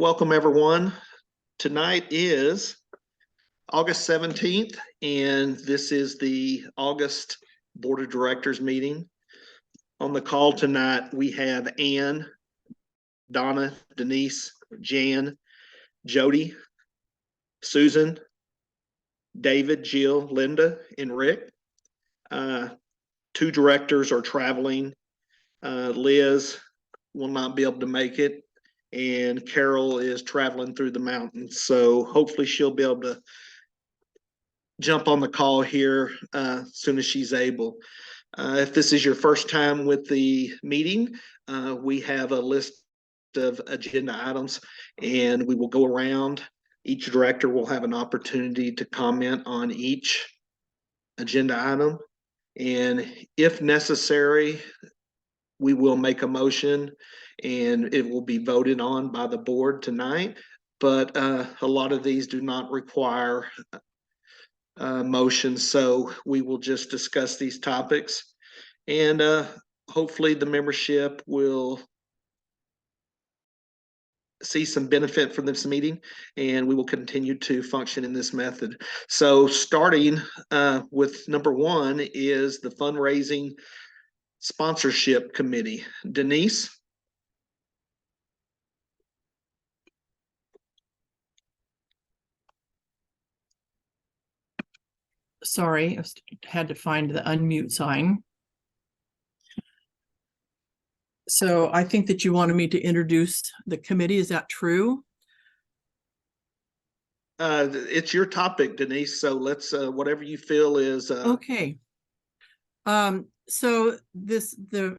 Welcome, everyone. Tonight is August 17th, and this is the August Board of Directors meeting. On the call tonight, we have Ann, Donna, Denise, Jan, Jody, Susan, David, Jill, Linda, and Rick. Two directors are traveling. Liz will not be able to make it, and Carol is traveling through the mountains. So hopefully she'll be able to jump on the call here as soon as she's able. If this is your first time with the meeting, we have a list of agenda items, and we will go around. Each director will have an opportunity to comment on each agenda item. And if necessary, we will make a motion and it will be voted on by the board tonight. But a lot of these do not require motions, so we will just discuss these topics. And hopefully the membership will see some benefit from this meeting, and we will continue to function in this method. So starting with number one is the fundraising sponsorship committee. Denise? Sorry, I had to find the unmute sign. So I think that you wanted me to introduce the committee. Is that true? It's your topic, Denise. So let's, whatever you feel is. Okay. So the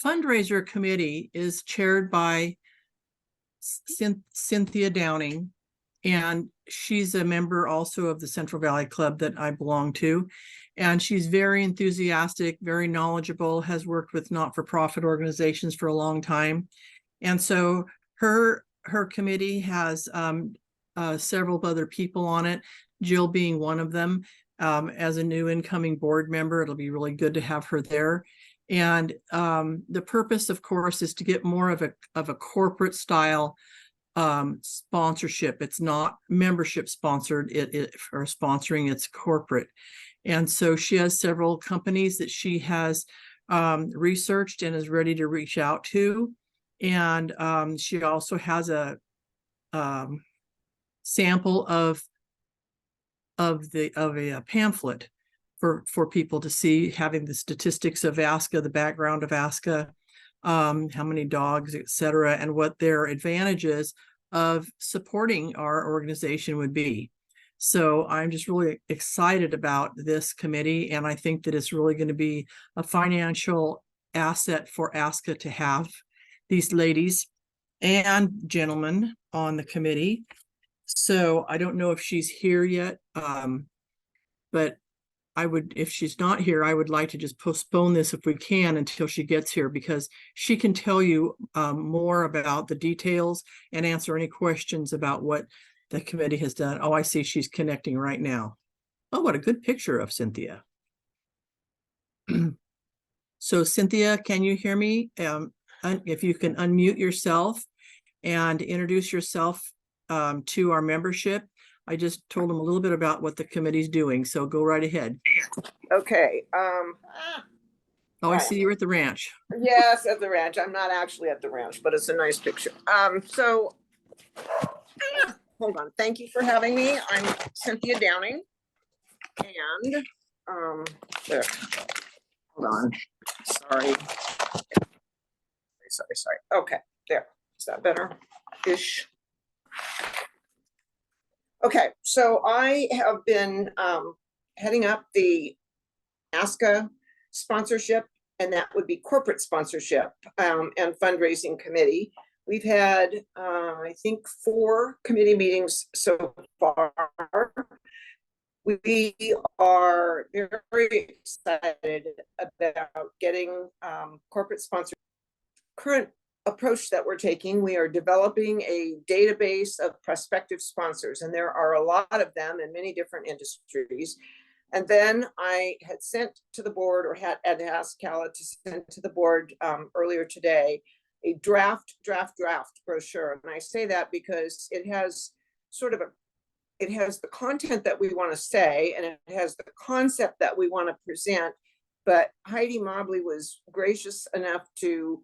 fundraiser committee is chaired by Cynthia Downing, and she's a member also of the Central Valley Club that I belong to. And she's very enthusiastic, very knowledgeable, has worked with not-for-profit organizations for a long time. And so her committee has several other people on it, Jill being one of them. As a new incoming board member, it'll be really good to have her there. And the purpose, of course, is to get more of a corporate style sponsorship. It's not membership sponsored or sponsoring, it's corporate. And so she has several companies that she has researched and is ready to reach out to. And she also has a sample of a pamphlet for people to see, having the statistics of ASCA, the background of ASCA, how many dogs, etc., and what their advantages of supporting our organization would be. So I'm just really excited about this committee, and I think that it's really going to be a financial asset for ASCA to have these ladies and gentlemen on the committee. So I don't know if she's here yet, but I would, if she's not here, I would like to just postpone this if we can until she gets here, because she can tell you more about the details and answer any questions about what the committee has done. Oh, I see she's connecting right now. Oh, what a good picture of Cynthia. So Cynthia, can you hear me? If you can unmute yourself and introduce yourself to our membership. I just told them a little bit about what the committee's doing, so go right ahead. Okay. Oh, I see you're at the ranch. Yes, at the ranch. I'm not actually at the ranch, but it's a nice picture. Hold on. Thank you for having me. I'm Cynthia Downing, and there. Hold on. Sorry. Okay, there. Is that better? Ish. Okay, so I have been heading up the ASCA sponsorship, and that would be corporate sponsorship and fundraising committee. We've had, I think, 4 committee meetings so far. We are very excited about getting corporate sponsors. Current approach that we're taking, we are developing a database of prospective sponsors, and there are a lot of them in many different industries. And then I had sent to the board, or had asked Cala to send to the board earlier today, draft brochure. And I say that because it has it has the content that we want to say, and it has the concept that we want to present. But Heidi Mobley was gracious enough to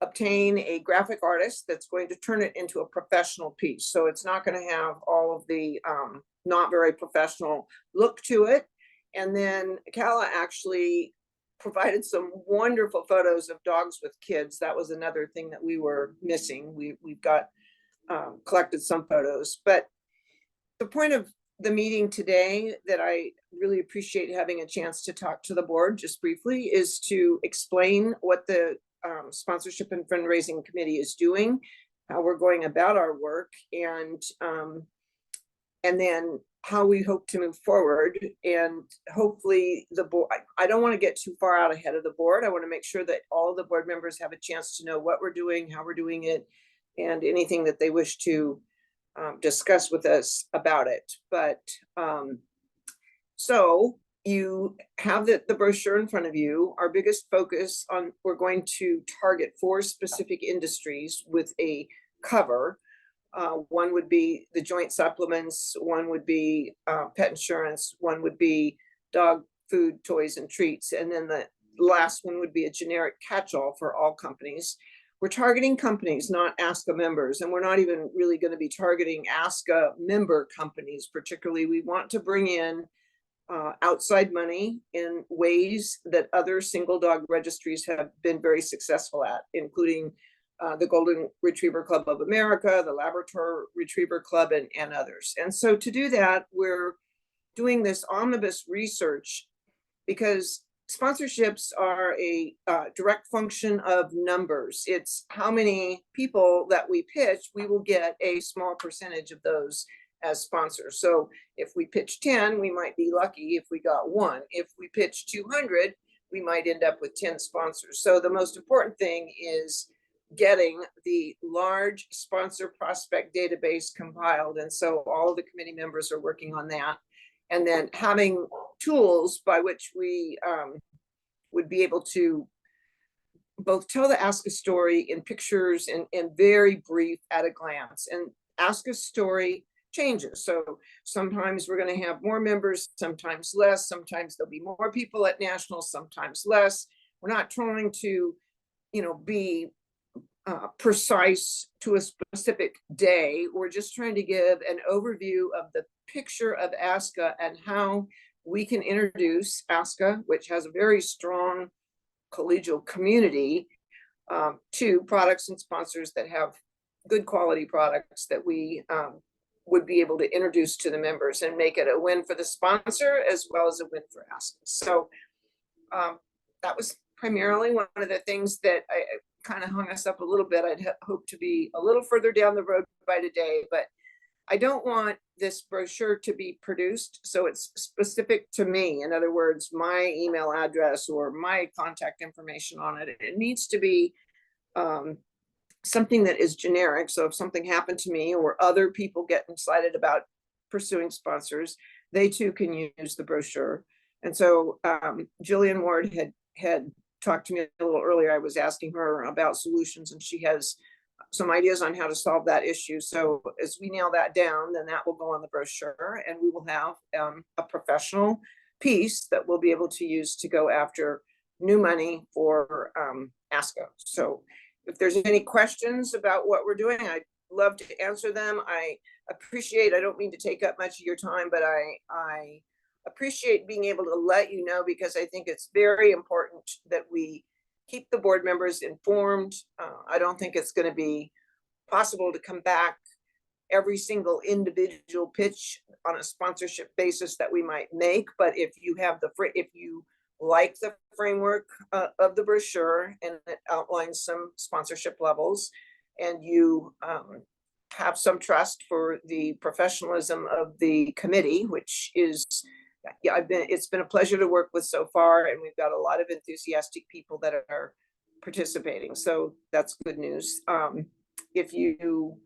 obtain a graphic artist that's going to turn it into a professional piece. So it's not going to have all of the not very professional look to it. And then Kala actually provided some wonderful photos of dogs with kids. That was another thing that we were missing. We've got collected some photos. But the point of the meeting today that I really appreciate having a chance to talk to the board just briefly is to explain what the sponsorship and fundraising committee is doing, how we're going about our work, and then how we hope to move forward. And hopefully the board, I don't want to get too far out ahead of the board. I want to make sure that all the board members have a chance to know what we're doing, how we're doing it, and anything that they wish to discuss with us about it. But so you have the brochure in front of you. Our biggest focus on, we're going to target 4 specific industries with a cover. One would be the joint supplements, one would be pet insurance, one would be dog food, toys, and treats, and then the last one would be a generic catch-all for all companies. We're targeting companies, not ASCA members, and we're not even really going to be targeting ASCA member companies particularly. We want to bring in outside money in ways that other single dog registries have been very successful at, including the Golden Retriever Club of America, the Labrador Retriever Club, and others. And so to do that, we're doing this omnibus research because sponsorships are a direct function of numbers. It's how many people that we pitch, we will get a small percentage of those as sponsors. So if we pitch 10, we might be lucky if we got 1. If we pitch 200, we might end up with 10 sponsors. So the most important thing is getting the large sponsor prospect database compiled. And so all of the committee members are working on that. And then having tools by which we would be able to both tell the ASCA story in pictures and very brief at a glance. And ASCA story changes. So sometimes we're going to have more members, sometimes less, sometimes there'll be more people at nationals, sometimes less. We're not trying to, be precise to a specific day. We're just trying to give an overview of the picture of ASCA and how we can introduce ASCA, which has a very strong collegial community, to products and sponsors that have good quality products that we would be able to introduce to the members and make it a win for the sponsor as well as a win for ASCA. So that was primarily one of the things that I kind of hung us up a little bit. I'd hope to be a little further down the road by today, but I don't want this brochure to be produced so it's specific to me. In other words, my email address or my contact information on it. It needs to be something that is generic. So if something happened to me or other people get excited about pursuing sponsors, they too can use the brochure. And so Jillian Ward had talked to me a little earlier. I was asking her about solutions, and she has some ideas on how to solve that issue. So as we nail that down, then that will go on the brochure, and we will have a professional piece that we'll be able to use to go after new money for ASCA. So if there's any questions about what we're doing, I'd love to answer them. I don't mean to take up much of your time, but I appreciate being able to let you know, because I think it's very important that we keep the board members informed. I don't think it's going to be possible to come back every single individual pitch on a sponsorship basis that we might make. But if you like the framework of the brochure, and it outlines some sponsorship levels, and you have some trust for the professionalism of the committee, which is, it's been a pleasure to work with so far, and we've got a lot of enthusiastic people that are participating. So that's good news. If you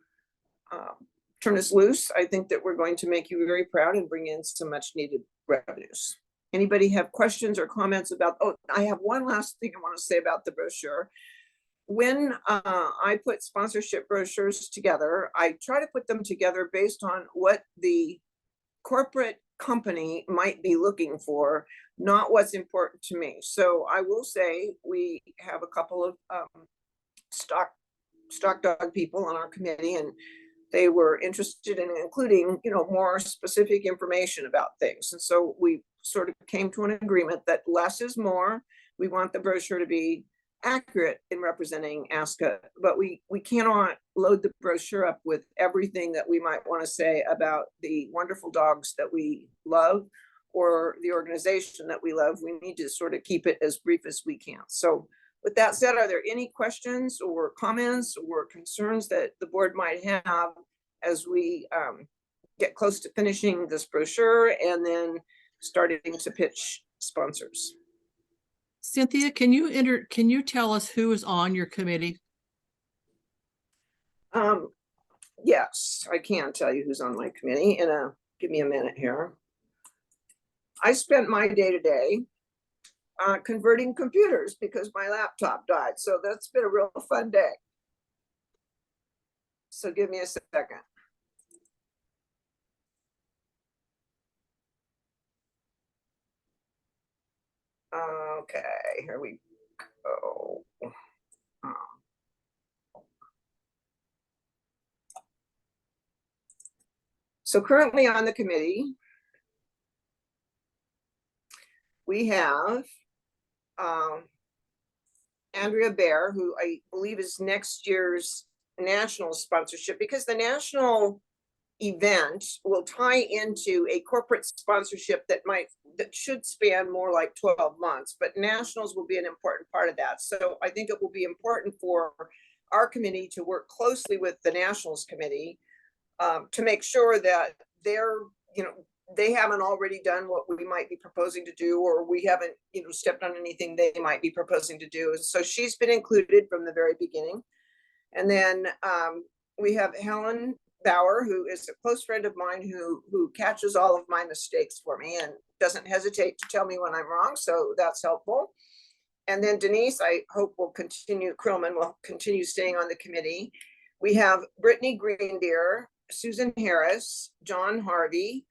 turn us loose, I think that we're going to make you very proud and bring in some much needed revenues. Anybody have questions or comments about, I have one last thing I want to say about the brochure. when I put sponsorship brochures together, I try to put them together based on what the corporate company might be looking for, not what's important to me. So I will say we have a couple of stock dog people on our committee, and they were interested in including, more specific information about things. And so we sort of came to an agreement that less is more. We want the brochure to be accurate in representing ASCA, but we cannot load the brochure up with everything that we might want to say about the wonderful dogs that we love or the organization that we love. We need to sort of keep it as brief as we can. So with that said, are there any questions or comments or concerns that the board might have as we get close to finishing this brochure and then starting to pitch sponsors? Cynthia, can you tell us who is on your committee? Yes, I can tell you who's on my committee. Give me a minute here. I spent my day-to-day converting computers because my laptop died. So that's been a real fun day. So give me a second. Okay, here we go. So currently on the committee, we have Andrea Bear, who I believe is next year's national sponsorship, because the national event will tie into a corporate sponsorship that should span more like 12 months, but nationals will be an important part of that. So I think it will be important for our committee to work closely with the nationals committee to make sure that they haven't already done what we might be proposing to do, or we haven't, stepped on anything they might be proposing to do. So she's been included from the very beginning. And then we have Helen Bauer, who is a close friend of mine who catches all of my mistakes for me and doesn't hesitate to tell me when I'm wrong. So that's helpful. And then Denise, I hope Krillman will continue staying on the committee. We have Brittany Greendeer, Susan Harris, John Harvey,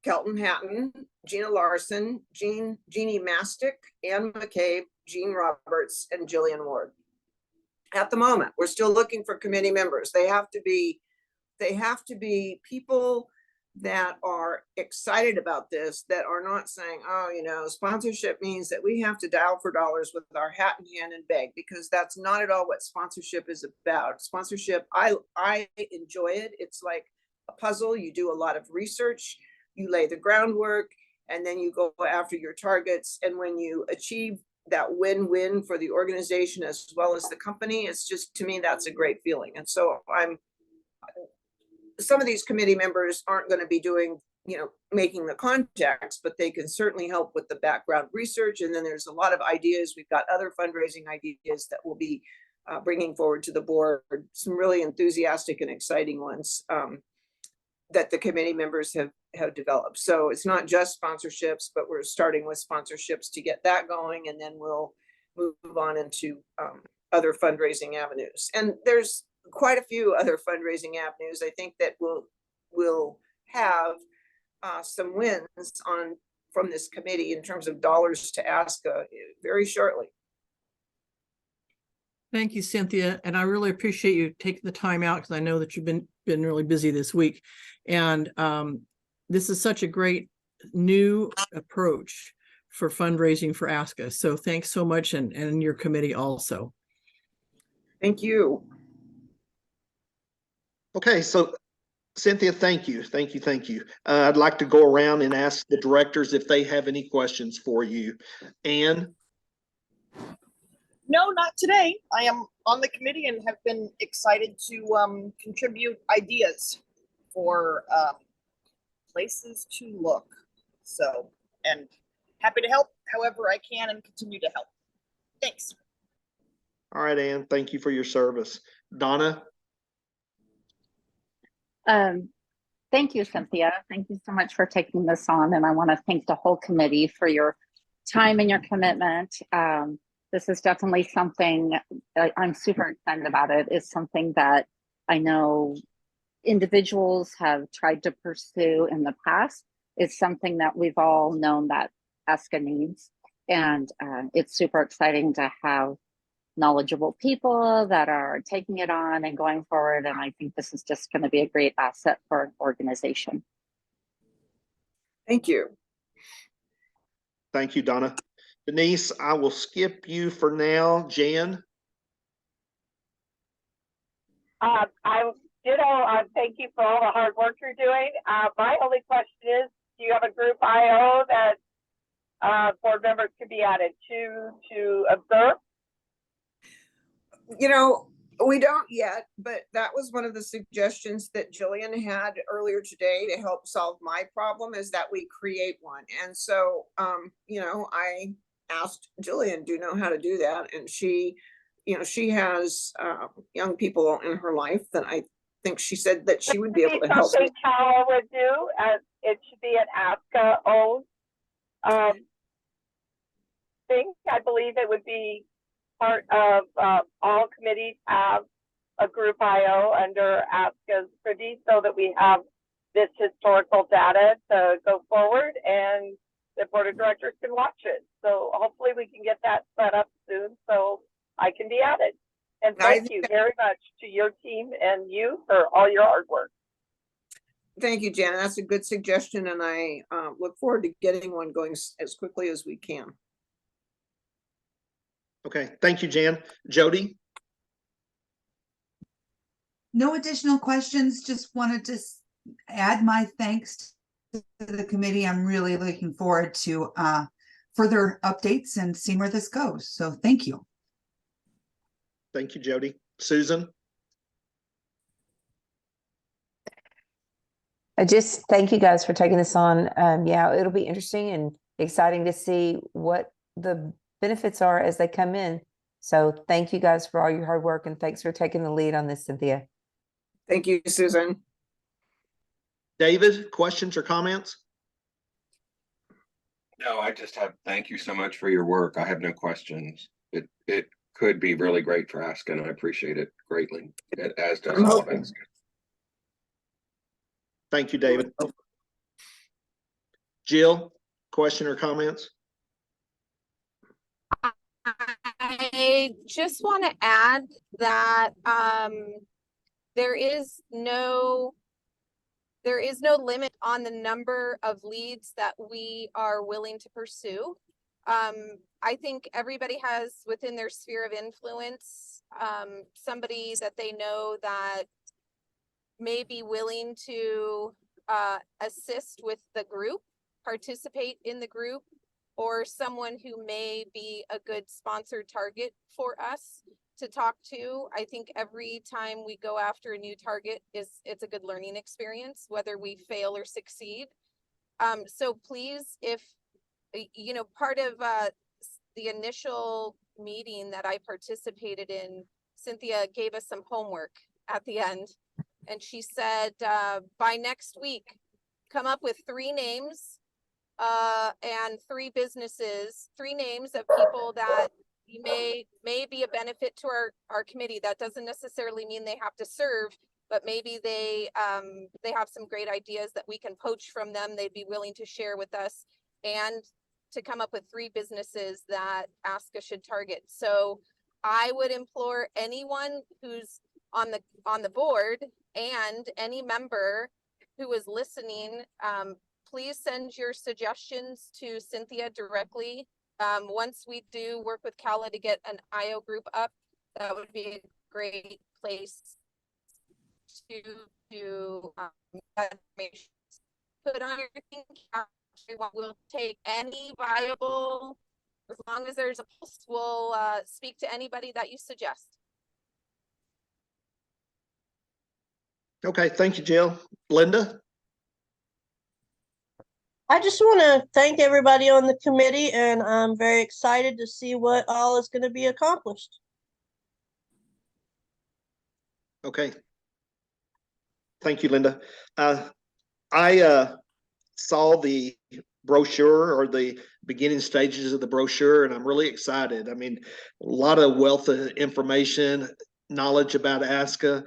Kelton Hatton, Gina Larson, Jeannie Mastick, Ann McCabe, Jean Roberts, and Jillian Ward. At the moment, we're still looking for committee members. They have to be people that are excited about this, that are not saying, oh, sponsorship means that we have to dial for dollars with our hat in hand and beg, because that's not at all what sponsorship is about. Sponsorship, I enjoy it. It's like a puzzle. You do a lot of research, you lay the groundwork, and then you go after your targets. And when you achieve that win-win for the organization as well as the company, it's just, to me, that's a great feeling. And so some of these committee members aren't going to be doing, making the contacts, but they can certainly help with the background research. And then there's a lot of ideas. We've got other fundraising ideas that we'll be bringing forward to the board, some really enthusiastic and exciting ones that the committee members have developed. So it's not just sponsorships, but we're starting with sponsorships to get that going, and then we'll move on into other fundraising avenues. And there's quite a few other fundraising avenues. I think that we'll have some wins from this committee in terms of dollars to ASCA very shortly. Thank you, Cynthia. And I really appreciate you taking the time out, because I know that you've been really busy this week. And this is such a great new approach for fundraising for ASCA. So thanks so much, and your committee also. Thank you. Okay, so Cynthia, thank you. I'd like to go around and ask the directors if they have any questions for you. Anne? No, not today. I am on the committee and have been excited to contribute ideas for places to look. So, and happy to help however I can and continue to help. Thanks. All right, Anne, thank you for your service. Donna? Thank you, Cynthia. Thank you so much for taking this on. And I want to thank the whole committee for your time and your commitment. this is definitely something I'm super excited about. It is something that I know individuals have tried to pursue in the past. It's something that we've all known that ASCA needs. And it's super exciting to have knowledgeable people that are taking it on and going forward. And I think this is just going to be a great asset for an organization. Thank you. Thank you, Donna. Denise, I will skip you for now. Jan? I thank you for all the hard work you're doing. My only question is, do you have a group IO that board members could be added to observe? You know, we don't yet, but that was one of the suggestions that Jillian had earlier today to help solve my problem, is that we create one. And so, you know, I asked Jillian, do you know how to do that? And she, you know, she has young people in her life that I think she said that she would be able to help. Something Carol would do, as it should be an ASCA owned thing. I believe it would be part of all committees have a group IO under ASCA's privy, so that we have this historical data to go forward and the board of directors can watch it. So hopefully we can get that set up soon so I can be added. And thank you very much to your team and you for all your hard work. Thank you, Janet. That's a good suggestion. And I look forward to getting one going as quickly as we can. Okay, thank you, Jan. Jody? No additional questions. Just wanted to add my thanks to the committee. I'm really looking forward to further updates and seeing where this goes. So thank you. Thank you, Jody. Susan? I just thank you guys for taking this on. Yeah, it'll be interesting and exciting to see what the benefits are as they come in. So thank you guys for all your hard work, and thanks for taking the lead on this, Cynthia. Thank you, Susan. David, questions or comments? No, I just have, thank you so much for your work. I have no questions. It could be really great for ASCA, and I appreciate it greatly, as does all of ASCA. Thank you, David. Jill, question or comments? I just want to add that there is no limit on the number of leads that we are willing to pursue. I think everybody has within their sphere of influence somebody that they know that may be willing to assist with the group, participate in the group, or someone who may be a good sponsored target for us to talk to. I think every time we go after a new target it's a good learning experience, whether we fail or succeed. So please, if you know, part of the initial meeting that I participated in, Cynthia gave us some homework at the end, and she said by next week come up with 3 names and 3 businesses, 3 names of people that may be a benefit to our committee. That doesn't necessarily mean they have to serve, but maybe they have some great ideas that we can poach from them. They'd be willing to share with us, and to come up with 3 businesses that ASCA should target. So I would implore anyone who's on the board and any member who is listening, please send your suggestions to Cynthia directly. Once we do work with Cala to get an IO group up, that would be a great place to put on your thinking cap. We'll take any viable, as long as there's a post, we'll speak to anybody that you suggest. Okay, thank you, Jill. Linda? I just want to thank everybody on the committee, and I'm very excited to see what all is going to be accomplished. Okay. Thank you, Linda. I saw the brochure or the beginning stages of the brochure, and I'm really excited. I mean, a lot of wealth of information, knowledge about ASCA,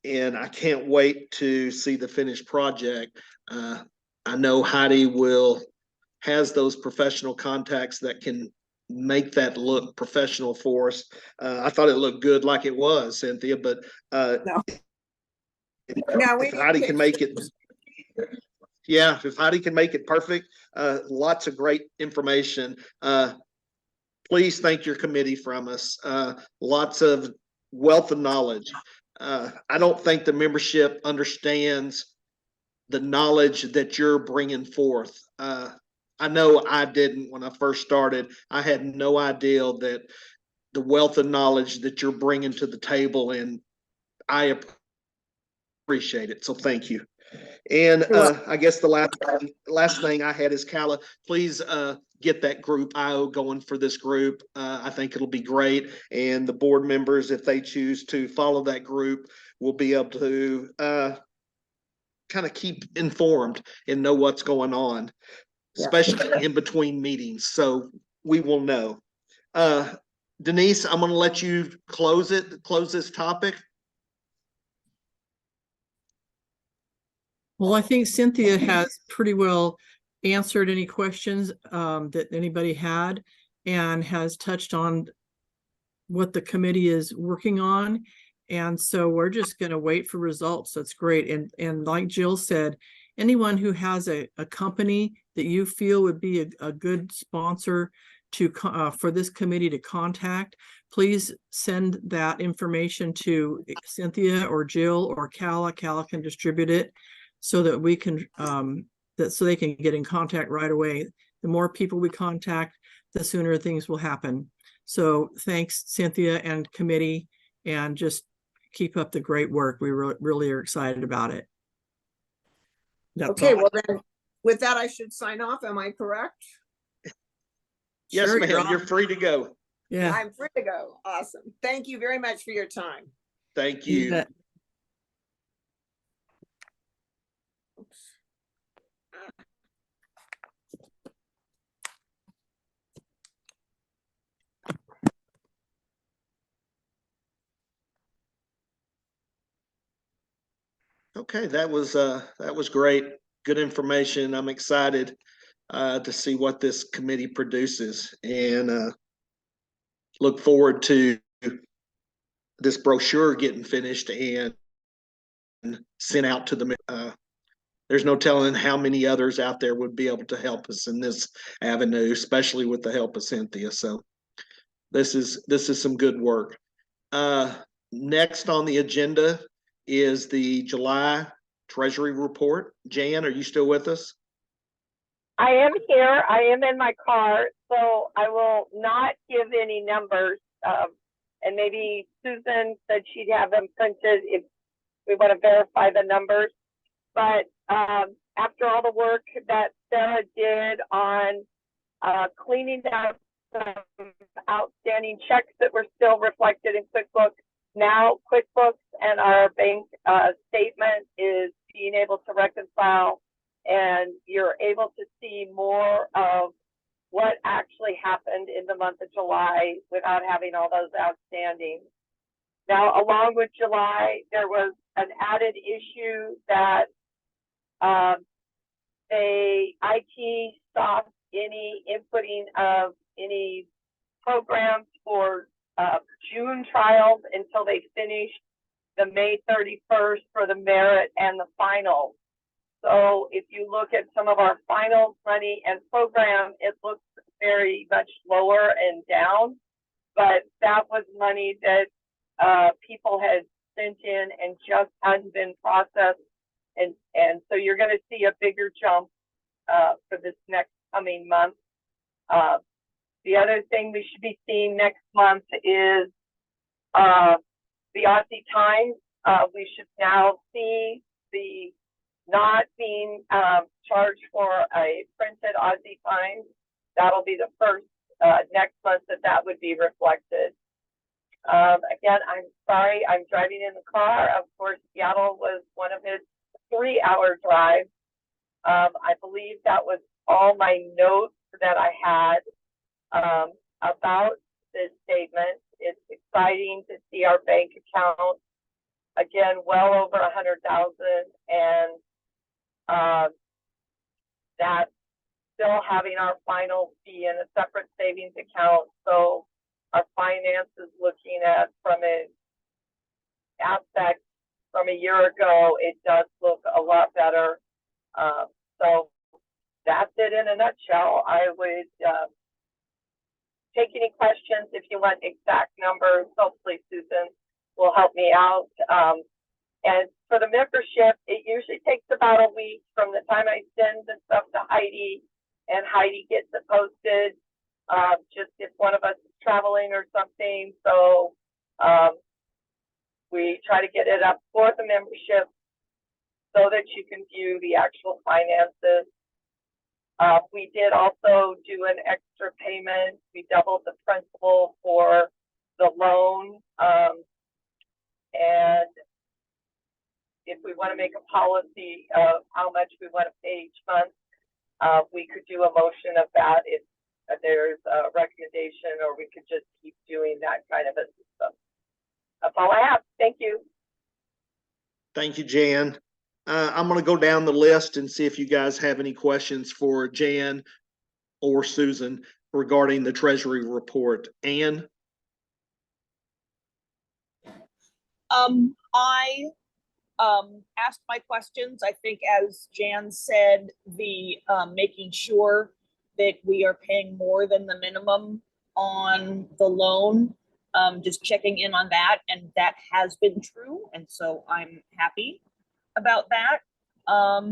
and I can't wait to see the finished project. I know Heidi has those professional contacts that can make that look professional for us. I thought it looked good like it was, Cynthia, but No. if Heidi can make it, yeah, if Heidi can make it perfect, lots of great information. Please thank your committee from us. Lots of wealth of knowledge. I don't think the membership understands the knowledge that you're bringing forth. I know I didn't when I first started. I had no idea that the wealth of knowledge that you're bringing to the table, and I appreciate it. So thank you. And I guess the last thing I had is Calla, please get that group IO going for this group. I think it'll be great. And the board members, if they choose to follow that group, will be able to kind of keep informed and know what's going on, especially in between meetings. So we will know. Denise, I'm going to let you close this topic. Well, I think Cynthia has pretty well answered any questions that anybody had, and has touched on what the committee is working on. And so we're just going to wait for results. That's great. And like Jill said, anyone who has a company that you feel would be a good sponsor to for this committee to contact, please send that information to Cynthia or Jill or Calla. Calla can distribute it so that we can so they can get in contact right away. The more people we contact, the sooner things will happen. So thanks, Cynthia and committee, and just keep up the great work. We really are excited about it. Okay, well then, with that, I should sign off. Am I correct? Yes, Sure, ma'am. You're free to go. Yeah, I'm free to go. Awesome. Thank you very much for your time. Thank you you. bet. Okay, that was great. Good information. I'm excited to see what this committee produces, and look forward to this brochure getting finished and sent out to the. There's no telling how many others out there would be able to help us in this avenue, especially with the help of Cynthia. So this is some good work. Next on the agenda is the July Treasury Report. Jan, are you still with us? I am here. I am in my car, so I will not give any numbers. And maybe Susan said she'd have them printed if we want to verify the numbers. But after all the work that Sarah did on cleaning up some outstanding checks that were still reflected in QuickBooks, now QuickBooks and our bank statement is being able to reconcile, and you're able to see more of what actually happened in the month of July without having all those outstanding. Now, along with July, there was an added issue that the IT stopped any inputting of any programs for June trials until they finished the May 31st for the merit and the finals. So if you look at some of our finals money and program, it looks very much lower and down, but that was money that people had sent in and just hadn't been processed. And so you're going to see a bigger jump for this next coming month. The other thing we should be seeing next month is the Aussie Times. We should now see the not being charged for a printed Aussie Times. That'll be the first next month that would be reflected. Again, I'm sorry, I'm driving in the car. Of course, Seattle was one of his 3-hour drives. I believe that was all my notes that I had about this statement. It's exciting to see our bank account again, well over 100,000, and that's still having our final fee in a separate savings account. So our finances looking at from an aspect from a year ago, it does look a lot better. So that's it in a nutshell. I would take any questions if you want exact numbers. Hopefully Susan will help me out. And for the membership, it usually takes about a week from the time I send the stuff to Heidi and Heidi gets it posted, just if one of us is traveling or something. So we try to get it up for the membership so that you can view the actual finances. We did also do an extra payment. We doubled the principal for the loan. And if we want to make a policy of how much we want to pay each month, we could do a motion of that if there's a recommendation, or we could just keep doing that kind of a system. That's all I have. Thank you. Thank you, Jan. I'm going to go down the list and see if you guys have any questions for Jan or Susan regarding the Treasury report. Ann? I asked my questions. I think, as Jan said, the making sure that we are paying more than the minimum on the loan, just checking in on that, and that has been true, and so I'm happy about that. I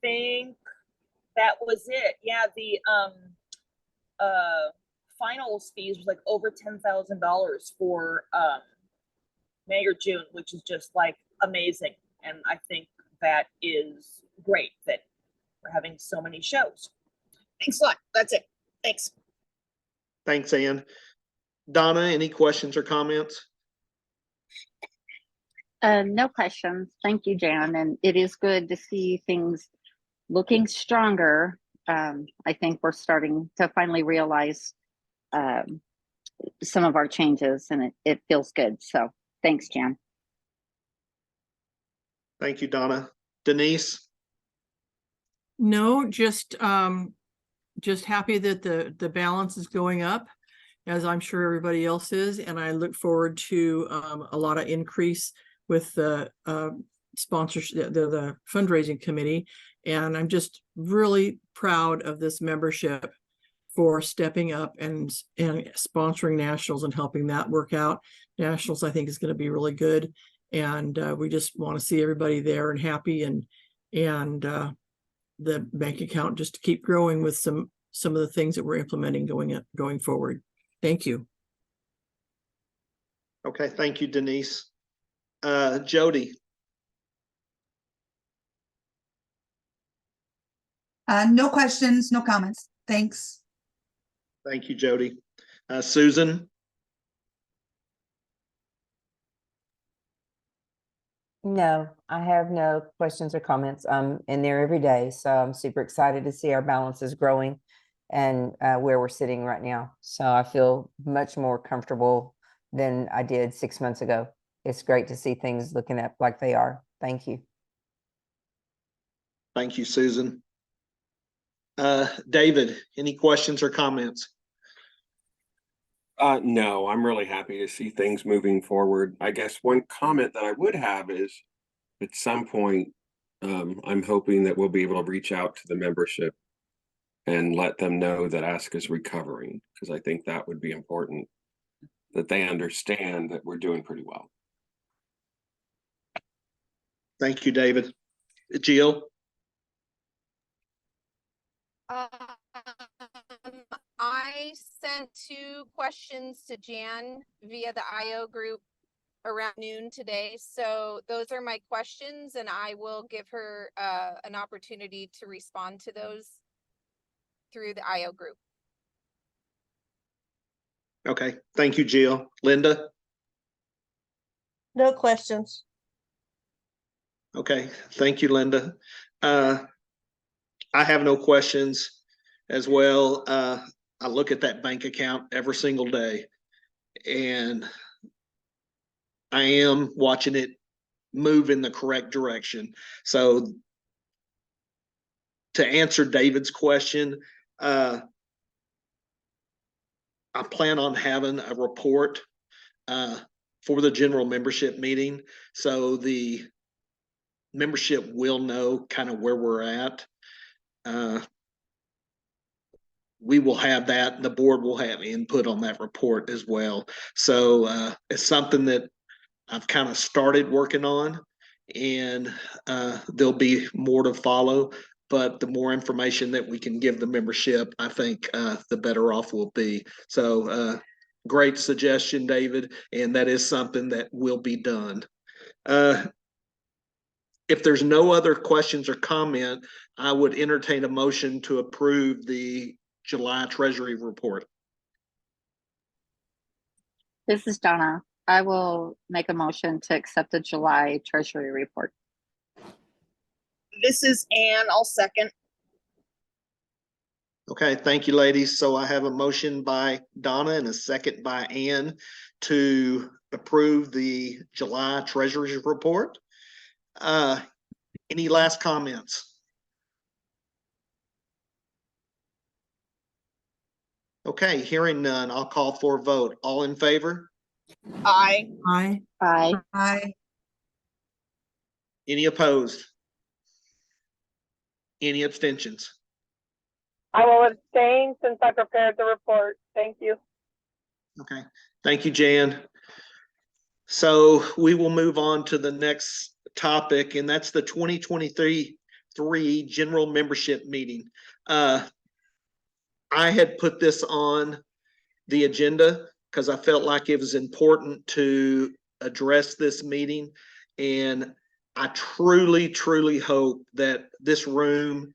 think that was it. Yeah, the finals fees was like over $10,000 for May or June, which is just like amazing. And I think that is great that we're having so many shows. Thanks a lot. That's it. Thanks. Thanks, Ann. Donna, any questions or comments? No questions. Thank you, Jan. And it is good to see things looking stronger. I think we're starting to finally realize some of our changes, and it feels good. So thanks, Jan. Thank you, Donna. Denise? No, just happy that the balance is going up, as I'm sure everybody else is, and I look forward to a lot of increase with the sponsorship, the fundraising committee, and I'm just really proud of this membership for stepping up and sponsoring nationals and helping that work out. Nationals, I think, is going to be really good, and we just want to see everybody there and happy, and the bank account just to keep growing with some of the things that we're implementing going forward. Thank you. Okay, thank you, Denise. Jody? No questions, no comments. Thanks. Thank you, Jody. Susan? No, I have no questions or comments. I'm in there every day, so I'm super excited to see our balances growing and where we're sitting right now. So I feel much more comfortable than I did 6 months ago. It's great to see things looking up like they are. Thank you. Thank you, Susan. David, any questions or comments? No, I'm really happy to see things moving forward. I guess one comment that I would have is at some point, I'm hoping that we'll be able to reach out to the membership and let them know that ASCA is recovering, because I think that would be important, that they understand that we're doing pretty well. Thank you, David. Jill? I sent 2 questions to Jan via the IO group around noon today. So those are my questions, and I will give her an opportunity to respond to those through the IO group. Okay, thank you, Jill. Linda? No questions. Okay, thank you, Linda. I have no questions as well. I look at that bank account every single day, and I am watching it move in the correct direction. So to answer David's question, I plan on having a report for the general membership meeting, so the membership will know kind of where we're at. We will have that, and the board will have input on that report as well. So it's something that I've kind of started working on, and there'll be more to follow. But the more information that we can give the membership, I think the better off we'll be. So great suggestion, David, and that is something that will be done. If there's no other questions or comment, I would entertain a motion to approve the July Treasury report. This is Donna. I will make a motion to accept the July Treasury report. This is Ann. I'll second. Okay, thank you, ladies. So I have a motion by Donna and a second by Ann to approve the July Treasury report. Any last comments? Okay, hearing none, I'll call for a vote. All in favor? Aye. Aye. Aye. Any opposed? Any abstentions? I will abstain since I prepared the report. Thank you. Okay, thank you, Jan. So we will move on to the next topic, and that's the 2023 general membership meeting. I had put this on the agenda because I felt like it was important to address this meeting. And I truly, truly hope that this room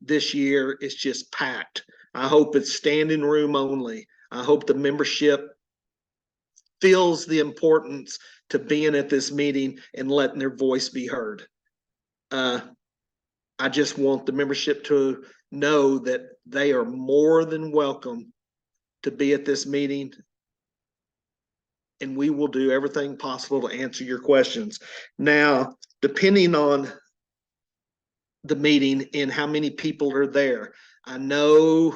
this year is just packed. I hope it's standing room only. I hope the membership feels the importance to being at this meeting and letting their voice be heard. I just want the membership to know that they are more than welcome to be at this meeting, and we will do everything possible to answer your questions. Now, depending on the meeting and how many people are there, I know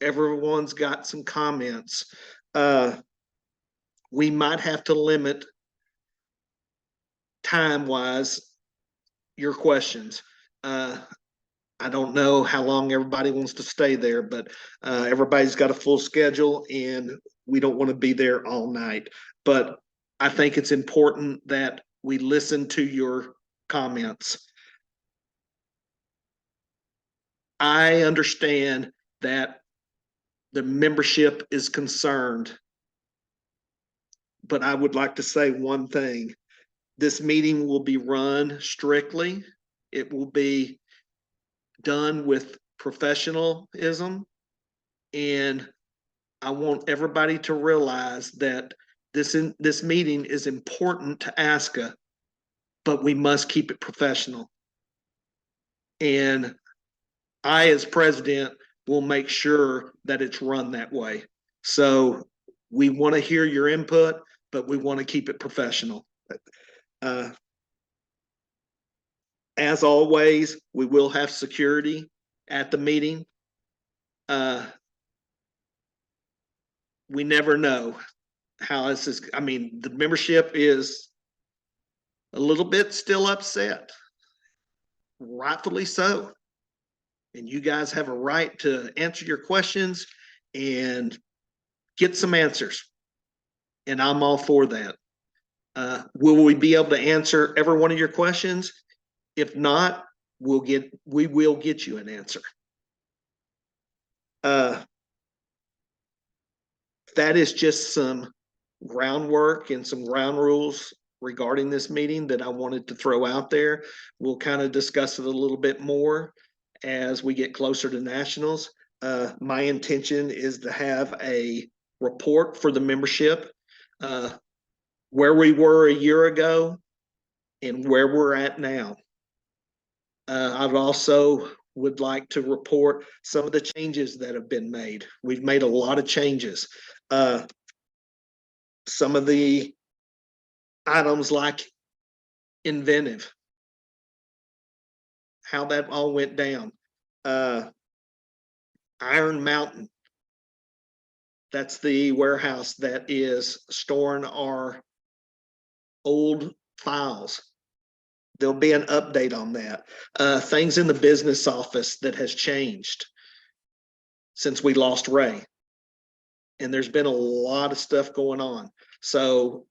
everyone's got some comments. We might have to limit time-wise your questions. I don't know how long everybody wants to stay there, but everybody's got a full schedule and we don't want to be there all night. But I think it's important that we listen to your comments. I understand that the membership is concerned, but I would like to say one thing. This meeting will be run strictly. It will be done with professionalism, and I want everybody to realize that this meeting is important to ASCA, but we must keep it professional. And I, as president, will make sure that it's run that way. So we want to hear your input, but we want to keep it professional. As always, we will have security at the meeting. We never know how this is. I mean, the membership is a little bit still upset, rightfully so. And you guys have a right to answer your questions and get some answers. And I'm all for that. Will we be able to answer every one of your questions? If not, we will get you an answer. That is just some groundwork and some ground rules regarding this meeting that I wanted to throw out there. We'll kind of discuss it a little bit more as we get closer to nationals. My intention is to have a report for the membership, where we were a year ago and where we're at now. I've also would like to report some of the changes that have been made. We've made a lot of changes. Some of the items like inventive, how that all went down. Iron Mountain, that's the warehouse that is storing our old files. There'll be an update on that. Things in the business office that has changed since we lost Ray. And there's been a lot of stuff going on. So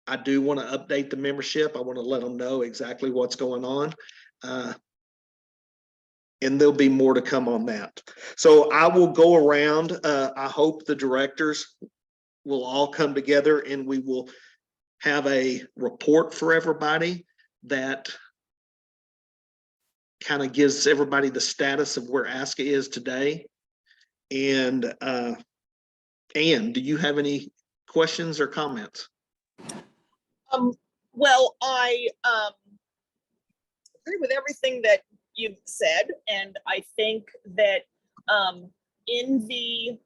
I do want to update the membership. I want to let them know exactly what's going on. And there'll be more to come on that. So I will go around. I hope the directors will all come together and we will have a report for everybody that kind of gives everybody the status of where ASCA is today. And Ann, do you have any questions or comments? Well, I agree with everything that you've said, and I think that in the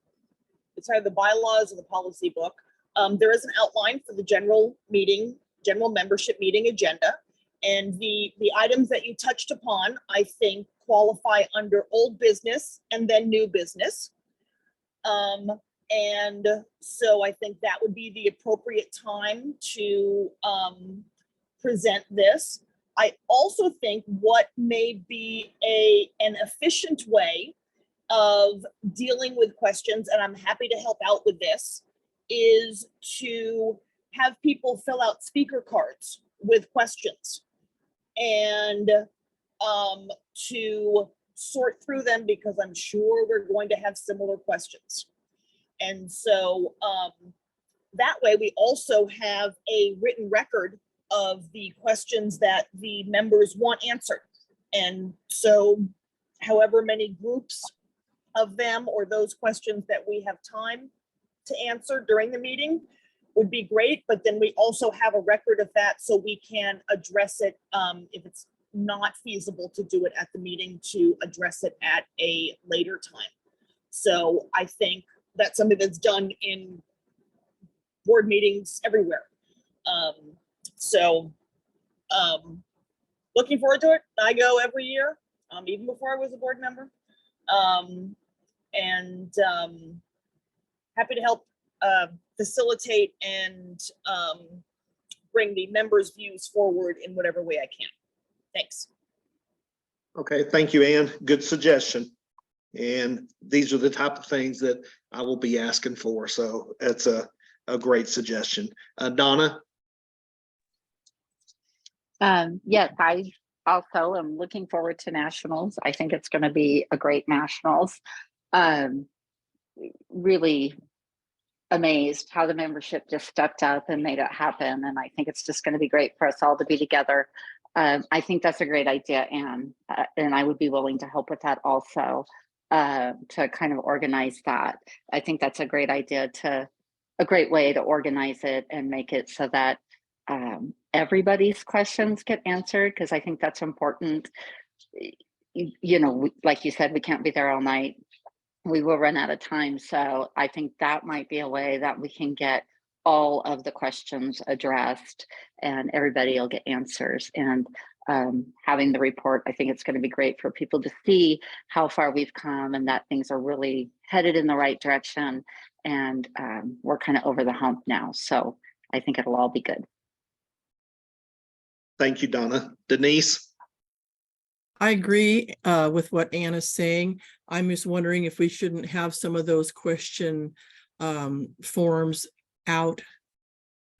bylaws of the policy book, there is an outline for the general membership meeting agenda. And the items that you touched upon, I think, qualify under old business and then new business. And so I think that would be the appropriate time to present this. I also think what may be an efficient way of dealing with questions, and I'm happy to help out with this, is to have people fill out speaker cards with questions and to sort through them, because I'm sure we're going to have similar questions. And so that way we also have a written record of the questions that the members want answered. And so however many groups of them or those questions that we have time to answer during the meeting would be great, but then we also have a record of that so we can address it if it's not feasible to do it at the meeting, to address it at a later time. So I think that's something that's done in board meetings everywhere. Looking forward to it. I go every year, even before I was a board member. Happy to help facilitate and bring the members' views forward in whatever way I can. Thanks. Okay, thank you, Ann. Good suggestion. And these are the type of things that I will be asking for. So that's a great suggestion. Donna? Yes, I also am looking forward to nationals. I think it's going to be a great nationals. Really amazed how the membership just stepped up and made it happen. And I think it's just going to be great for us all to be together. I think that's a great idea, Anne, and I would be willing to help with that also, to kind of organize that. I think that's a great idea, a great way to organize it and make it so that everybody's questions get answered, because I think that's important. You know, like you said, we can't be there all night. We will run out of time. So I think that might be a way that we can get all of the questions addressed and everybody will get answers. And having the report, I think it's going to be great for people to see how far we've come and that things are really headed in the right direction. And we're kind of over the hump now. So I think it'll all be good. Thank you, Donna. Denise? I agree with what Ann is saying. I'm just wondering if we shouldn't have some of those question forms out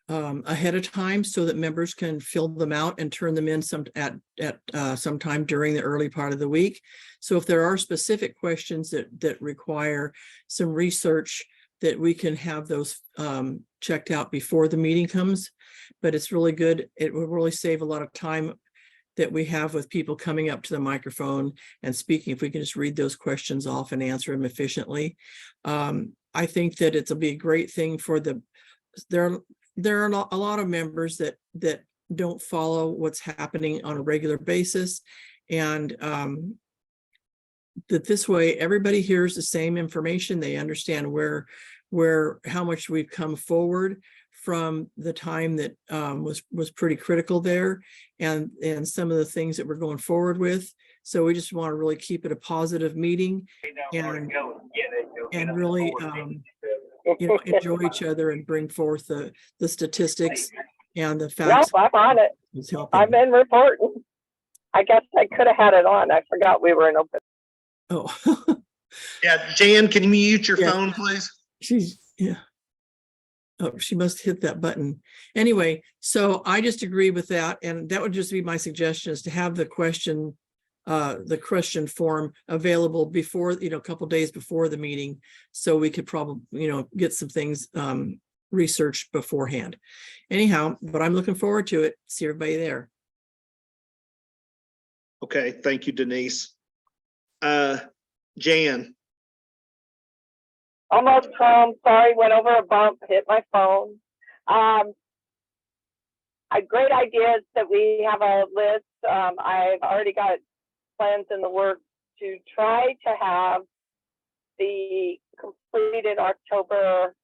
ahead of time so that members can fill them out and turn them in sometime during the early part of the week. So if there are specific questions that require some research, that we can have those checked out before the meeting comes. But it's really good. It will really save a lot of time that we have with people coming up to the microphone and speaking, if we can just read those questions off and answer them efficiently. I think that it'll be a great thing for there are a lot of members that don't follow what's happening on a regular basis. And that this way everybody hears the same information. They understand how much we've come forward from the time that was pretty critical there, and some of the things that we're going forward with. So we just want to really keep it a positive meeting and really enjoy each other and bring forth the statistics and the facts. Nope, I'm on it. I've been reporting. I guess I could have had it on. I forgot we were in open. Oh. Yeah, Jan, can you mute your Yeah. phone, please? Yeah. Oh, she must hit that button. Anyway, so I just agree with that. And that would just be my suggestion, is to have the question form available before, a couple days before the meeting. So we could probably, get some things researched beforehand. Anyhow, but I'm looking forward to it. See everybody there. Okay, thank you, Denise. Jan. Almost home. Sorry, went over a bump, hit my phone. Great ideas that we have a list. I've already got plans in the works to try to have the completed October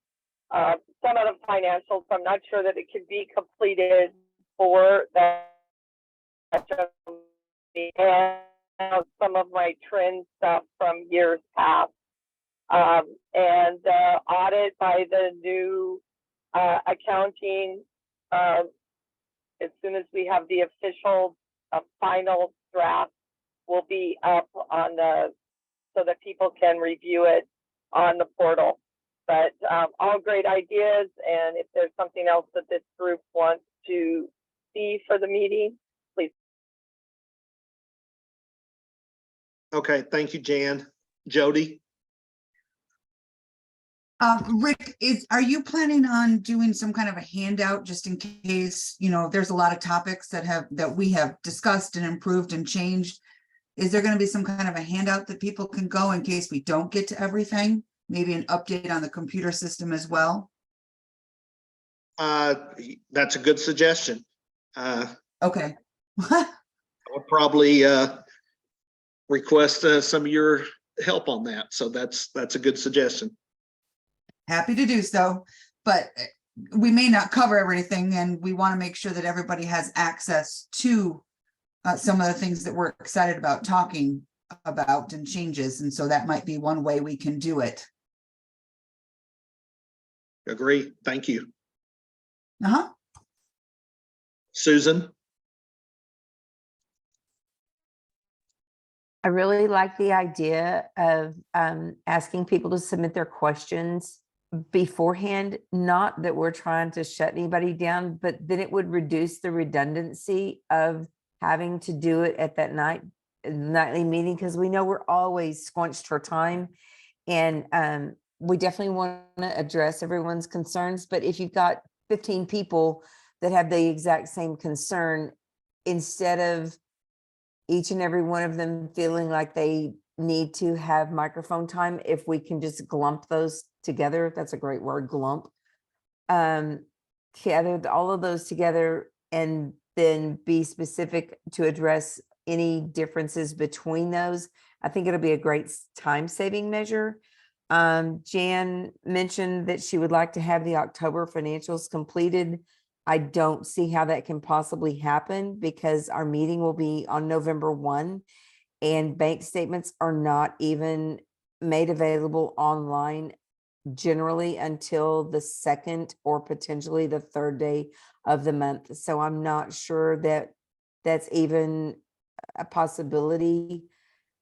summit of financials. I'm not sure that it could be completed for that. And some of my trend stuff from years past. And audit by the new accounting as soon as we have the official final draft will be up on so that people can review it on the portal. But all great ideas, and if there's something else that this group wants to see for the meeting, please. Okay, thank you, Jan. Jody? Rick, are you planning on doing some kind of a handout just in case, there's a lot of topics that we have discussed and improved and changed? Is there going to be some kind of a handout that people can go in case we don't get to everything? Maybe an update on the computer system as well? That's a good suggestion. Okay. I would probably request some of your help on that. So that's a good suggestion. Happy to do so, but we may not cover everything, and we want to make sure that everybody has access to some of the things that we're excited about talking about and changes. And so that might be one way we can do it. Agree. Thank you. Uh-huh. Susan? I really like the idea of asking people to submit their questions beforehand. Not that we're trying to shut anybody down, but then it would reduce the redundancy of having to do it at that nightly meeting, because we know we're always squunched for time. And we definitely want to address everyone's concerns. But if you've got 15 people that have the exact same concern, instead of each and every one of them feeling like they need to have microphone time, if we can just glump those together, that's a great word, glump. Gather all of those together and then be specific to address any differences between those. I think it'll be a great time-saving measure. Jan mentioned that she would like to have the October financials completed. I don't see how that can possibly happen because our meeting will be on November 1, and bank statements are not even made available online generally until the 2nd or potentially the 3rd day of the month. So I'm not sure that that's even a possibility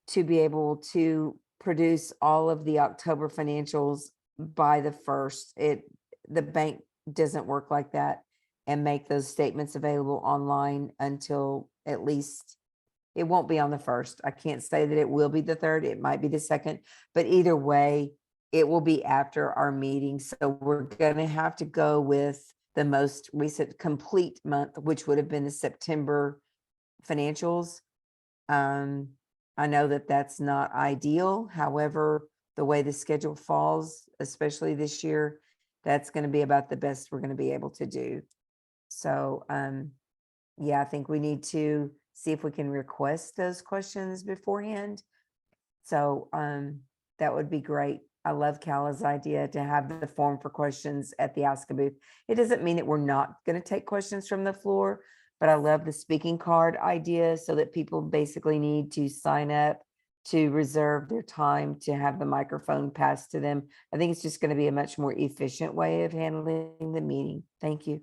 to be able to produce all of the October financials by the 1st. The bank doesn't work like that and make those statements available online until at least, it won't be on the 1st. I can't say that it will be the 3rd. It might be the 2nd, but either way, it will be after our meeting. So we're going to have to go with the most recent complete month, which would have been the September financials. I know that that's not ideal. However, the way the schedule falls, especially this year, that's going to be about the best we're going to be able to do. So yeah, I think we need to see if we can request those questions beforehand. So that would be great. I love Cala's idea to have the form for questions at the ASCA booth. It doesn't mean that we're not going to take questions from the floor, but I love the speaking card idea so that people basically need to sign up to reserve their time to have the microphone passed to them. I think it's just going to be a much more efficient way of handling the meeting. Thank you.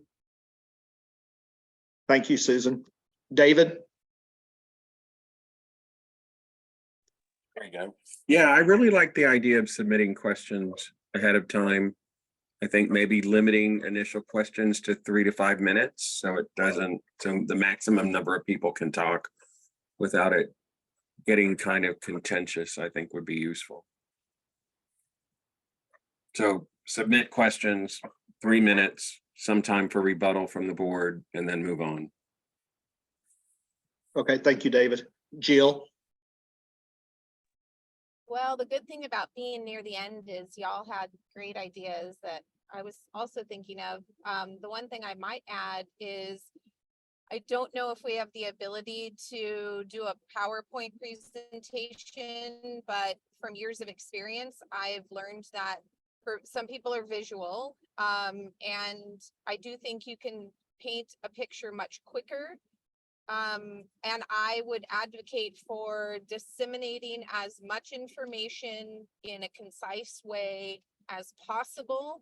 Thank you, Susan. David? There you go. Yeah, I really like the idea of submitting questions ahead of time. I think maybe limiting initial questions to 3 to 5 minutes so it doesn't, so the maximum number of people can talk without it getting kind of contentious, I think would be useful. So submit questions, 3 minutes, some time for rebuttal from the board, and then move on. Okay, thank you, David. Jill? Well, the good thing about being near the end is y'all had great ideas that I was also thinking of. The one thing I might add is I don't know if we have the ability to do a PowerPoint presentation, but from years of experience, I've learned that for some people are visual, and I do think you can paint a picture much quicker. And I would advocate for disseminating as much information in a concise way as possible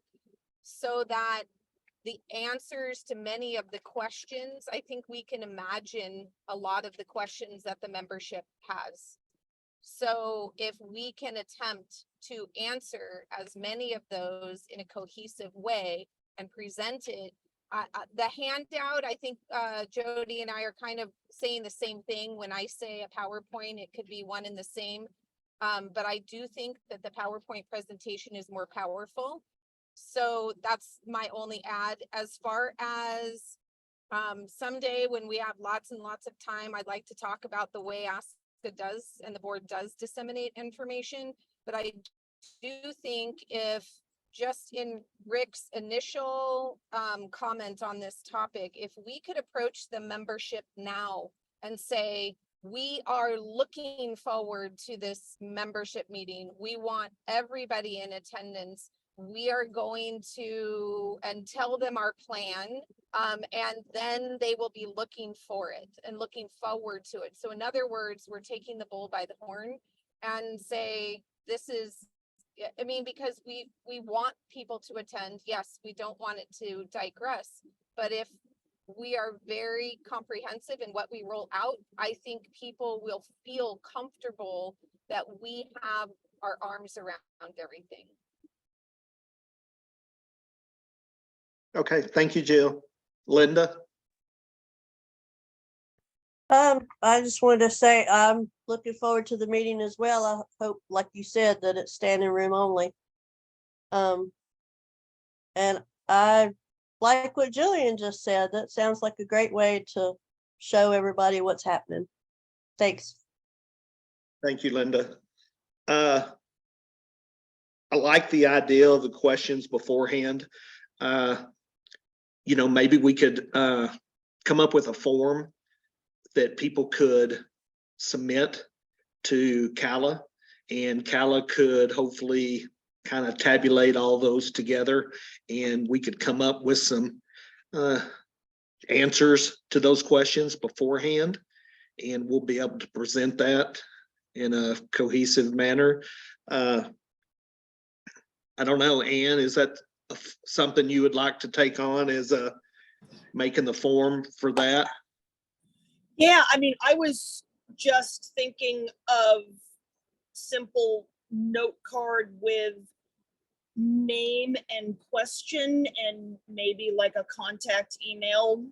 so that the answers to many of the questions, I think we can imagine a lot of the questions that the membership has. So if we can attempt to answer as many of those in a cohesive way and present it, the handout, I think Jody and I are kind of saying the same thing. When I say a PowerPoint, it could be one and the same. But I do think that the PowerPoint presentation is more powerful. So that's my only add. As far as someday when we have lots and lots of time, I'd like to talk about the way ASCA does and the board does disseminate information. But I do think if just in Rick's initial comment on this topic, if we could approach the membership now and say, we are looking forward to this membership meeting. We want everybody in attendance. We are going to, and tell them our plan, and then they will be looking for it and looking forward to it. So in other words, we're taking the bull by the horn and say, this is, I mean, because we want people to attend. Yes, we don't want it to digress, but if we are very comprehensive in what we roll out, I think people will feel comfortable that we have our arms around everything. Okay, thank you, Jill. Linda? I just wanted to say I'm looking forward to the meeting as well. I hope, like you said, that it's standing room only. And I like what Jillian just said. That sounds like a great way to show everybody what's happening. Thanks. Thank you, Linda. I like the idea of the questions beforehand. You know, maybe we could come up with a form that people could submit to Cala, and Cala could hopefully kind of tabulate all those together, and we could come up with some answers to those questions beforehand, and we'll be able to present that in a cohesive manner. I don't know, Ann, is that something you would like to take on as making the form for that? Yeah, I mean, I was just thinking of simple note card with name and question and maybe like a contact email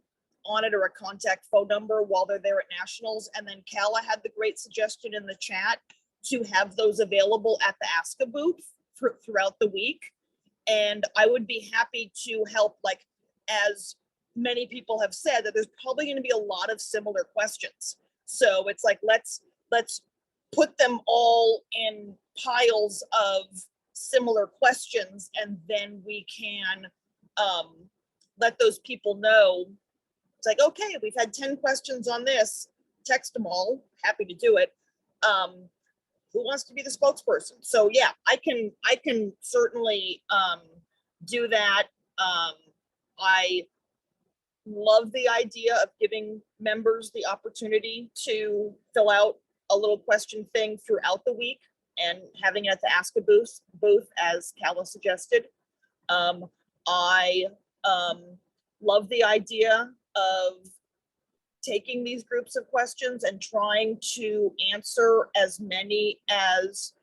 on it or a contact phone number while they're there at nationals. And then Cala had the great suggestion in the chat to have those available at the ASCA booth throughout the week. And I would be happy to help, like, as many people have said, that there's probably going to be a lot of similar questions. So it's like, let's put them all in piles of similar questions, and then we can let those people know It's like, okay, we've had 10 questions on this, text them all, happy to do it. Who wants to be the spokesperson? So yeah, I can certainly do that. I love the idea of giving members the opportunity to fill out a little question thing throughout the week and having it at the ASCA booth as Calla suggested. I love the idea of taking these groups of questions and trying to answer as many as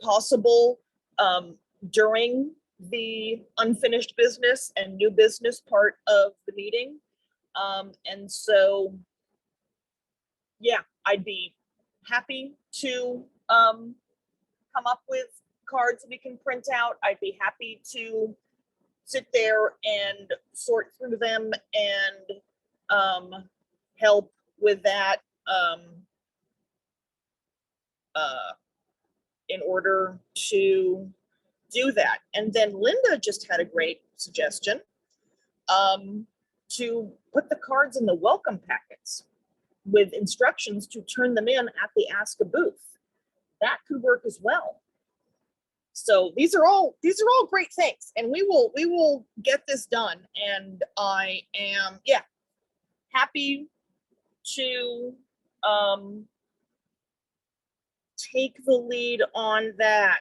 possible during the unfinished business and new business part of the meeting. And so, yeah, I'd be happy to come up with cards we can print out. I'd be happy to sit there and sort through them and help with that in order to do that. And then Linda just had a great suggestion to put the cards in the welcome packets with instructions to turn them in at the ASCA booth. That could work as well. So these are all great things, and we will get this done. And I am, yeah, happy to take the lead on that.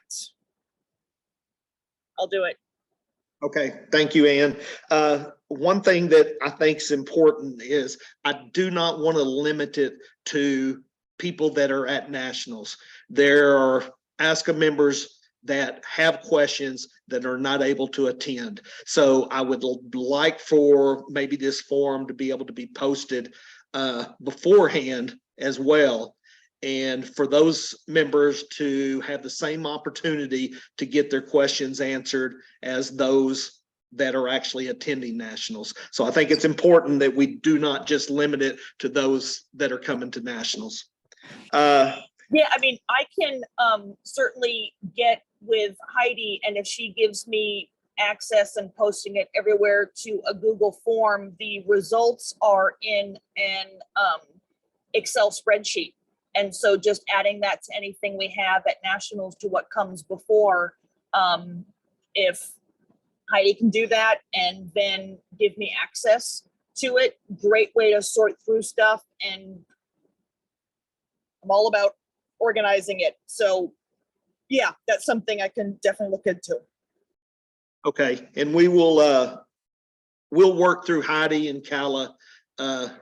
I'll do it. Okay, thank you, Ann. One thing that I think is important is I do not want to limit it to people that are at nationals. There are ASCA members that have questions that are not able to attend. So I would like for maybe this forum to be able to be posted beforehand as well. And for those members to have the same opportunity to get their questions answered as those that are actually attending nationals. So I think it's important that we do not just limit it to those that are coming to nationals. Yeah, I mean, I can certainly get with Heidi, and if she gives me access and posting it everywhere to a Google form, the results are in an Excel spreadsheet. And so just adding that to anything we have at nationals to what comes before, if Heidi can do that and then give me access to it, great way to sort through stuff. And I'm all about organizing it. So yeah, that's something I can definitely look into. Okay, and we will we'll work through Heidi and Calla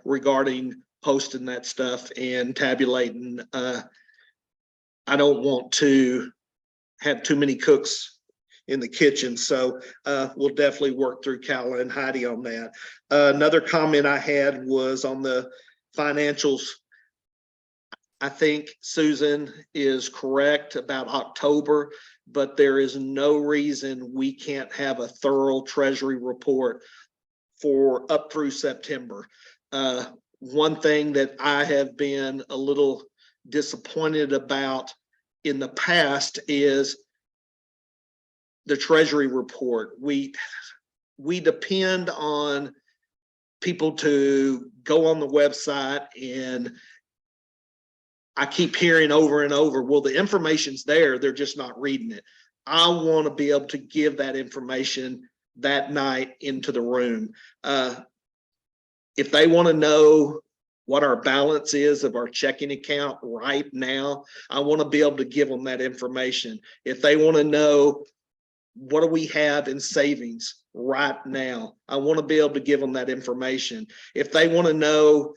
regarding posting that stuff and tabulating. I don't want to have too many cooks in the kitchen, so we'll definitely work through Calla and Heidi on that. Another comment I had was on the financials. I think Susan is correct about October, but there is no reason we can't have a thorough treasury report for up through September. One thing that I have been a little disappointed about in the past is the treasury report. We depend on people to go on the website, and I keep hearing over and over, well, the information's there, they're just not reading it. I want to be able to give that information that night into the room. If they want to know what our balance is of our checking account right now, I want to be able to give them that information. If they want to know what do we have in savings right now, I want to be able to give them that information. If they want to know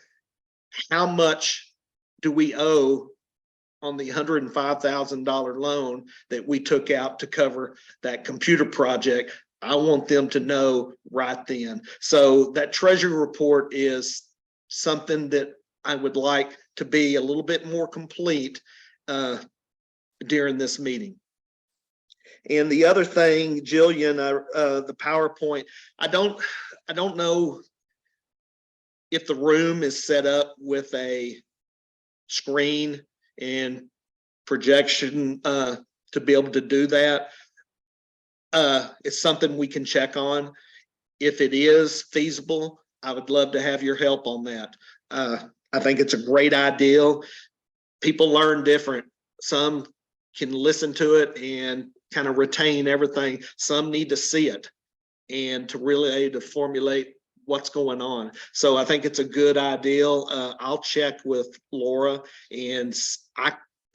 how much do we owe on the $105,000 loan that we took out to cover that computer project, I want them to know right then. So that treasury report is something that I would like to be a little bit more complete during this meeting. And the other thing, Jillian, the PowerPoint, I don't know if the room is set up with a screen and projection to be able to do that. It's something we can check on. If it is feasible, I would love to have your help on that. I think it's a great idea. People learn different. Some can listen to it and kind of retain everything. Some need to see it and to really to formulate what's going on. So I think it's a good idea. I'll check with Laura, and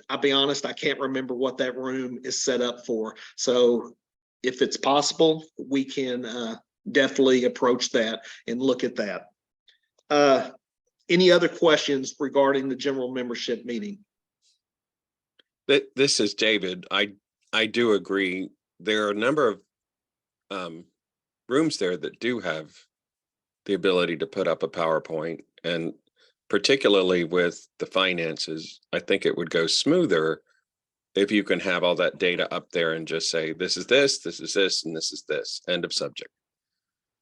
I'll be honest, I can't remember what that room is set up for. So if it's possible, we can definitely approach that and look at that. Any other questions regarding the general membership meeting? This is David. I do agree. There are a number of rooms there that do have the ability to put up a PowerPoint, and particularly with the finances, I think it would go smoother if you can have all that data up there and just say, this is this, this is this, and this is this, end of subject.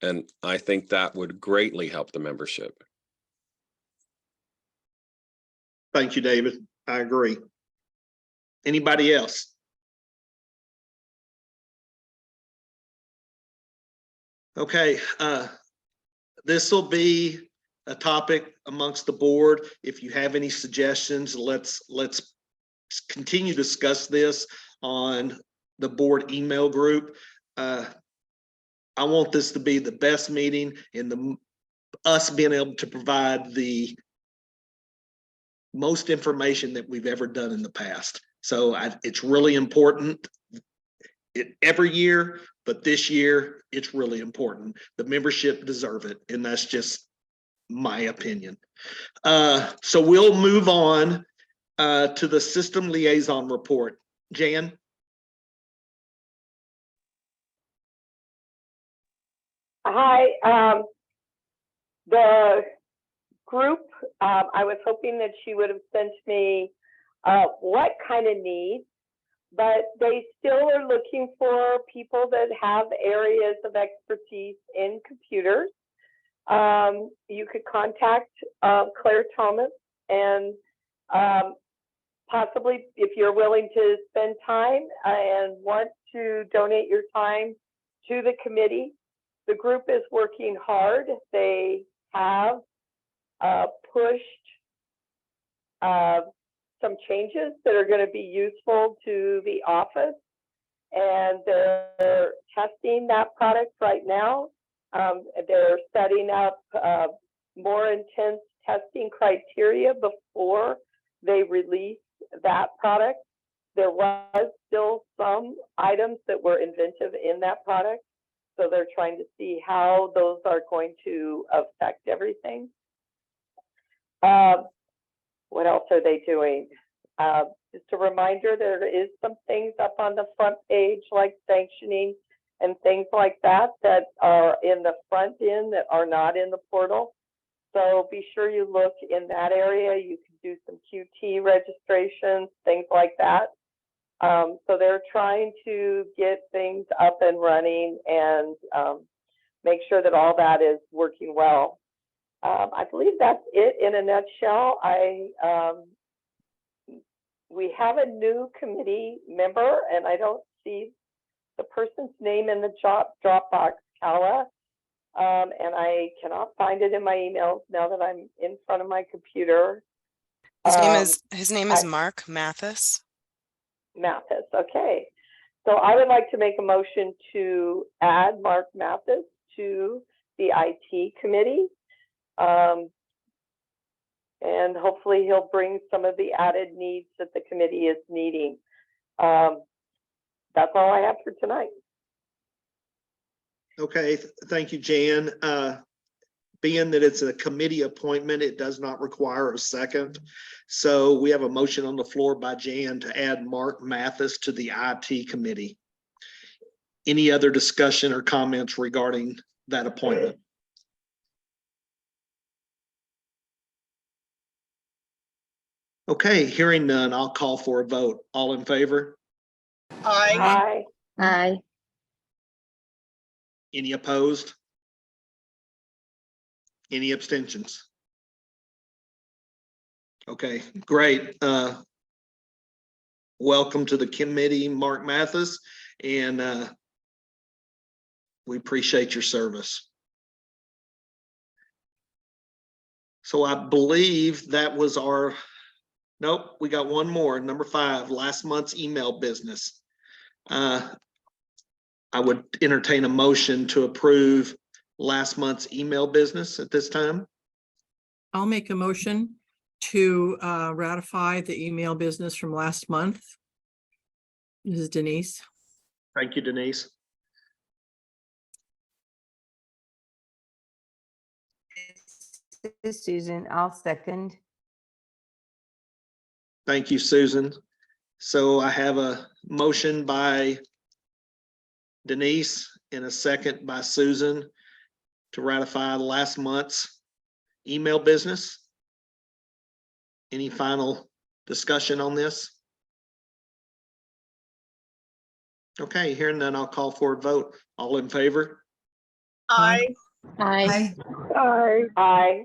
And I think that would greatly help the membership. Thank you, David. I agree. Anybody else? Okay, this will be a topic amongst the board. If you have any suggestions, let's continue to discuss this on the board email group. I want this to be the best meeting and us being able to provide the most information that we've ever done in the past. So it's really important every year, but this year it's really important. The membership deserve it, and that's just my opinion. So we'll move on to the system liaison report. Jan? Hi, the group, I was hoping that she would have sent me what kind of needs, but they still are looking for people that have areas of expertise in computers. You could contact Claire Thomas, and possibly if you're willing to spend time and want to donate your time to the committee. The group is working hard. They have pushed some changes that are going to be useful to the office, and they're testing that product right now. They're setting up more intense testing criteria before they release that product. There was still some items that were inventive in that product, so they're trying to see how those are going to affect everything. What else are they doing? Just a reminder, there is some things up on the front page like sanctioning and things like that that are in the front end that are not in the portal. So be sure you look in that area. You can do some QT registrations, things like that. So they're trying to get things up and running and make sure that all that is working well. I believe that's it in a nutshell. We have a new committee member, and I don't see the person's name in the Dropbox, Kala, and I cannot find it in my emails now that I'm in front of my computer. His name is Mark Mathis. Mathis, okay. So I would like to make a motion to add Mark Mathis to the IT committee. And hopefully he'll bring some of the added needs that the committee is needing. That's all I have for tonight. Okay, thank you, Jan. Being that it's a committee appointment, it does not require a second. So we have a motion on the floor by Jan to add Mark Mathis to the IT committee. Any other discussion or comments regarding that appointment? Okay, hearing none, I'll call for a vote. All in favor? Aye. Aye. Any opposed? Any abstentions? Okay, great. Welcome to the committee, Mark Mathis, and we appreciate your service. So I believe that was our, nope, we got one more, number 5, last month's email business. I would entertain a motion to approve last month's email business at this time. I'll make a motion to ratify the email business from last month. This is Denise. Thank you, Denise. This is Susan, I'll second. Thank you, Susan. So I have a motion by Denise and a second by Susan to ratify last month's email business. Any final discussion on this? Okay, hearing none, I'll call for a vote. All in favor? I, Aye. Aye.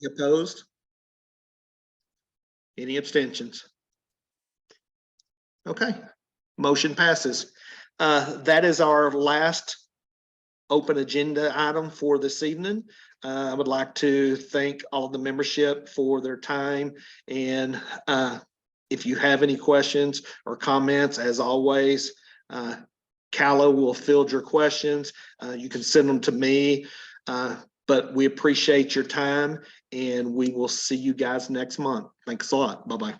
Opposed? Any abstentions? Okay, motion passes. That is our last open agenda item for this evening. I would like to thank all of the membership for their time, and if you have any questions or comments, as always, Calla will field your questions. You can send them to me, but we appreciate your time, and we will see you guys next month. Thanks a lot. Bye-bye.